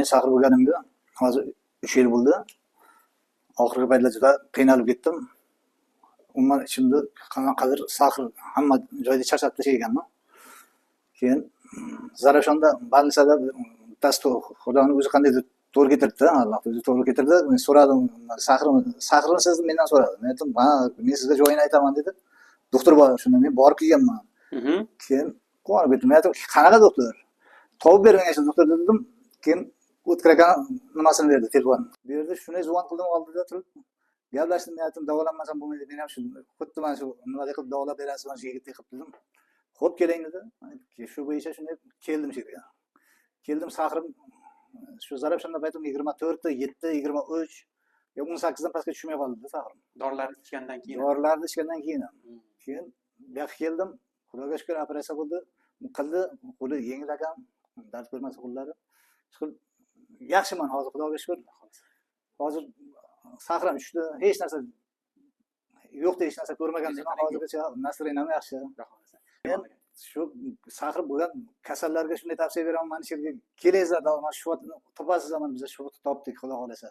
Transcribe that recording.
men saqir bo'lganimga hozir 3 yil bo'ldi. Oxirgi paytlar juda qiynalib ketdim. Umuman ichimda qanaqadir saqir hamma joyda charchatib tashlaganman. Keyin Zarafshonda больницада bittasi Xudoning o'zi qandaydir to'g'ri keltirdi, Alloh o'zi to'g'ri keltirdi. Men so'radim, saqirni siz mendan so'radi. Men aytdim, "Ha, men sizga joyini aytaman" dedi. Doktor bor, shunda men borib kelganman. Keyin quvonib ketdim. Men aytdim, "Qanaqa doktor? Topib bergan ekan doktor" dedim. Keyin O'tkir aka nimasini berdi, telefon. Bu yerda shunday zvon qildim, oldida turib gaplashdim. Men aytdim, "Davolanmasam bo'lmaydi. Men ham shu xuddi mana shu nima qilib davolab berasiz, mana shu yigitdek qilib" dedim. "Xo'p, keling" dedi. Shu bo'yicha shunday keldim shu yerga. Keldim, saqirim shu Zarafshonda paytim 24, 7, 23 yo 18 dan pastga tushmay qoldi saqirim. Dorilarni ichgandan keyin. Dorilarni ichgandan keyin. Keyin bu yoqqa keldim. Xudoga shukr operatsiya bo'ldi. Qildi, qo'li yengil ekan, dard ko'rmasa qo'llari. Yaxshiman hozir, Xudoga shukr. Hozir saqirim tushdi. Hech narsa yo'qda hech narsa ko'rmaganman. Hozirgacha nasriyam yaxshi. Men shu saqir bo'lgan kasallarga shunday tavsiya beraman, mana shu yerga kelingizlar, shu topasiz, mana biz shu topdik, Xudo xolasa.